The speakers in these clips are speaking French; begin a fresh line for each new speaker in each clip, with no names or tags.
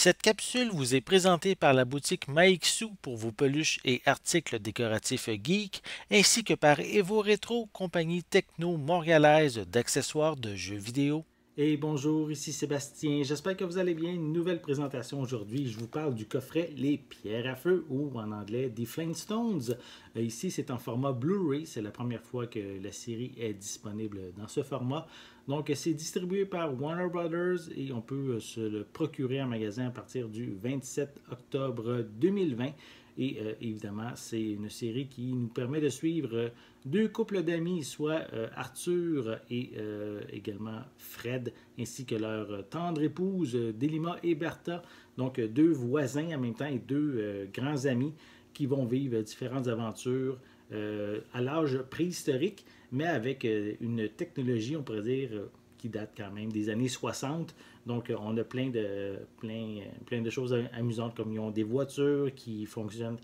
Cette capsule vous est présentée par la boutique Maixu pour vos peluches et articles décoratifs geek, ainsi que par Evo Retro, compagnie techno montréalaise d'accessoires de jeux vidéo.
Et bonjour, ici Sébastien. J'espère que vous allez bien. Une nouvelle présentation aujourd'hui. Je vous parle du coffret Les Pierres à Feu ou en anglais The Flintstones. Ici, c'est en format Blu-ray. C'est la première fois que la série est disponible dans ce format. Donc, c'est distribué par Warner Brothers et on peut se le procurer en magasin à partir du 27 octobre 2020. Et évidemment, c'est une série qui nous permet de suivre deux couples d'amis, soit Arthur et également Fred, ainsi que leur tendre épouse Delima et Bertha. Donc deux voisins en même temps et deux grands amis qui vont vivre différentes aventures à l'âge préhistorique, mais avec une technologie, on pourrait dire, qui date quand même des années 60. Donc, on a plein de choses amusantes, comme ils ont des voitures qui fonctionnent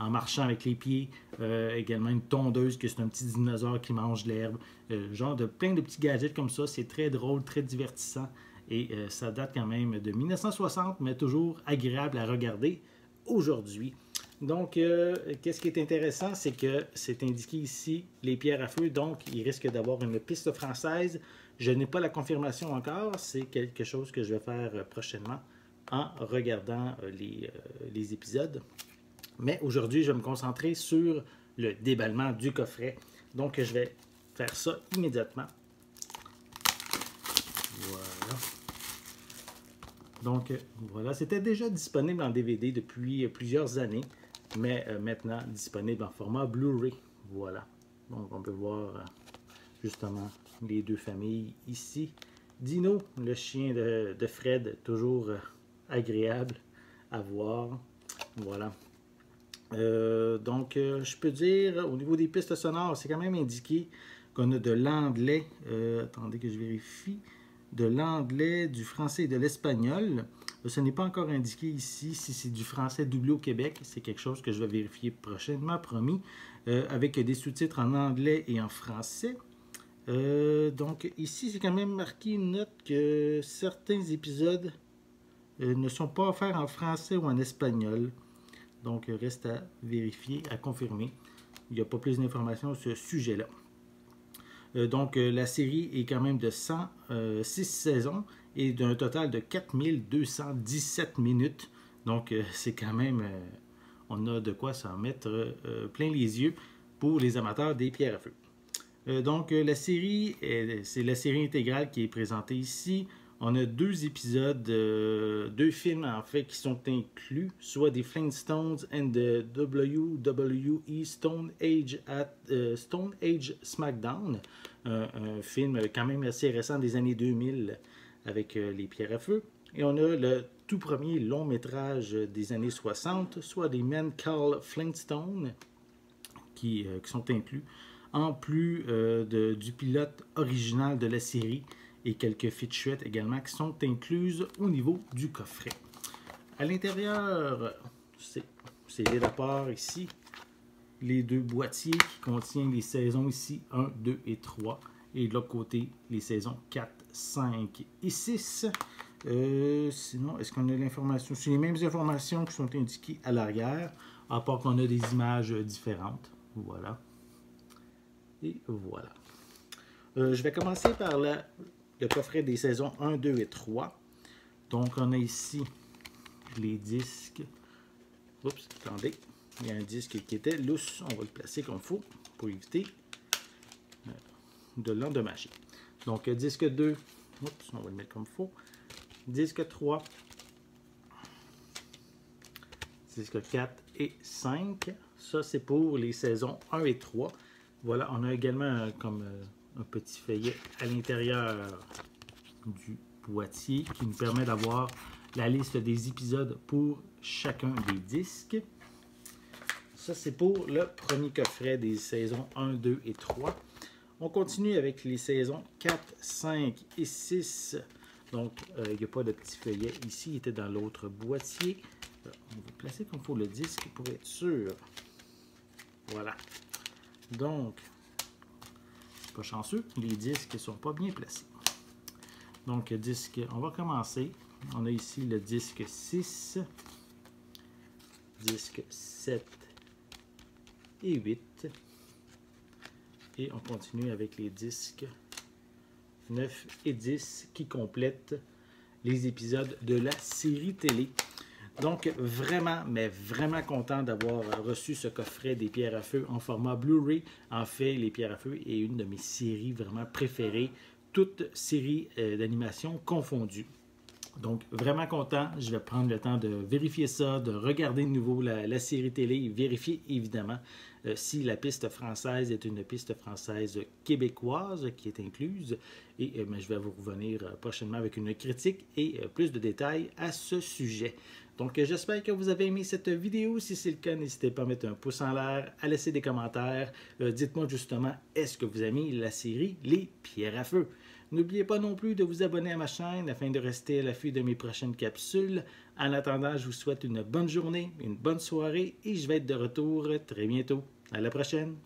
en marchant avec les pieds. Également une tondeuse, que c'est un petit dinosaure qui mange l'herbe. Genre de plein de petits gadgets comme ça. C'est très drôle, très divertissant. Et ça date quand même de 1960, mais toujours agréable à regarder aujourd'hui. Donc, qu'est-ce qui est intéressant, c'est que c'est indiqué ici les pierres à feu, donc il risque d'avoir une piste française. Je n'ai pas la confirmation encore, c'est quelque chose que je vais faire prochainement en regardant les épisodes. Mais aujourd'hui, je vais me concentrer sur le déballement du coffret. Donc, je vais faire ça immédiatement. Voilà. Donc, voilà, c'était déjà disponible en DVD depuis plusieurs années, mais maintenant disponible en format Blu-ray. Voilà. Donc, on peut voir justement les deux familles ici. Dino, le chien de Fred, toujours agréable à voir. Voilà. Donc, je peux dire, au niveau des pistes sonores, c'est quand même indiqué qu'on a de l'anglais. Attendez que je vérifie. De l'anglais, du français et de l'espagnol. Ce n'est pas encore indiqué ici si c'est du français doublé au Québec. C'est quelque chose que je vais vérifier prochainement, promis. Avec des sous-titres en anglais et en français. Donc, ici, c'est quand même marqué une note que certains épisodes ne sont pas offerts en français ou en espagnol. Donc, reste à vérifier, à confirmer. Il n'y a pas plus d'informations sur ce sujet-là. Donc, la série est quand même de 106 saisons et d'un total de 4217 minutes. Donc, c'est quand même... on a de quoi s'en mettre plein les yeux pour les amateurs des pierres à feu. Donc, la série, c'est la série intégrale qui est présentée ici. On a deux épisodes, deux films en fait qui sont inclus, soit des Flintstones and the WWE Stone Age SmackDown, un film quand même assez récent des années 2000 avec les pierres à feu. Et on a le tout premier long métrage des années 60, soit des Men Call Flintstone, qui sont inclus, en plus du pilote original de la série et quelques featurettes également qui sont incluses au niveau du coffret. À l'intérieur, c'est les rapports ici, les deux boîtiers qui contiennent les saisons ici 1, 2 et 3 et de l'autre côté les saisons 4, 5 et 6. Sinon, est-ce qu'on a l'information? C'est les mêmes informations qui sont indiquées à l'arrière, à part qu'on a des images différentes. Voilà. Et voilà. Je vais commencer par le coffret des saisons 1, 2 et 3. Donc, on a ici les disques. Oups, attendez. Il y a un disque qui était lousse. On va le placer comme il faut pour éviter de l'endommager. Donc, disque 2. Oups, on va le mettre comme il faut. Disque 3. Disque 4 et 5. Ça, c'est pour les saisons 1 et 3. Voilà, on a également comme un petit feuillet à l'intérieur du boîtier qui nous permet d'avoir la liste des épisodes pour chacun des disques. Ça, c'est pour le premier coffret des saisons 1, 2 et 3. On continue avec les saisons 4, 5 et 6. Donc, il n'y a pas de petit feuillet ici, il était dans l'autre boîtier. On va placer comme il faut le disque pour être sûr. Voilà. Donc, pas chanceux, les disques ne sont pas bien placés. Donc, disque, on va commencer. On a ici le disque 6, disque 7 et 8. Et on continue avec les disques 9 et 10 qui complètent les épisodes de la série télé. Donc, vraiment, mais vraiment content d'avoir reçu ce coffret des Pierres à Feu en format Blu-ray. En fait, les Pierres à Feu est une de mes séries vraiment préférées, toutes séries d'animation confondues. Donc, vraiment content. Je vais prendre le temps de vérifier ça, de regarder de nouveau la série télé et vérifier évidemment si la piste française est une piste française québécoise qui est incluse. Et je vais vous revenir prochainement avec une critique et plus de détails à ce sujet. Donc, j'espère que vous avez aimé cette vidéo. Si c'est le cas, n'hésitez pas à mettre un pouce en l'air, à laisser des commentaires. Dites-moi justement, est-ce que vous aimez la série Les Pierres à Feu? N'oubliez pas non plus de vous abonner à ma chaîne afin de rester à l'affût de mes prochaines capsules. En attendant, je vous souhaite une bonne journée, une bonne soirée et je vais être de retour très bientôt. À la prochaine!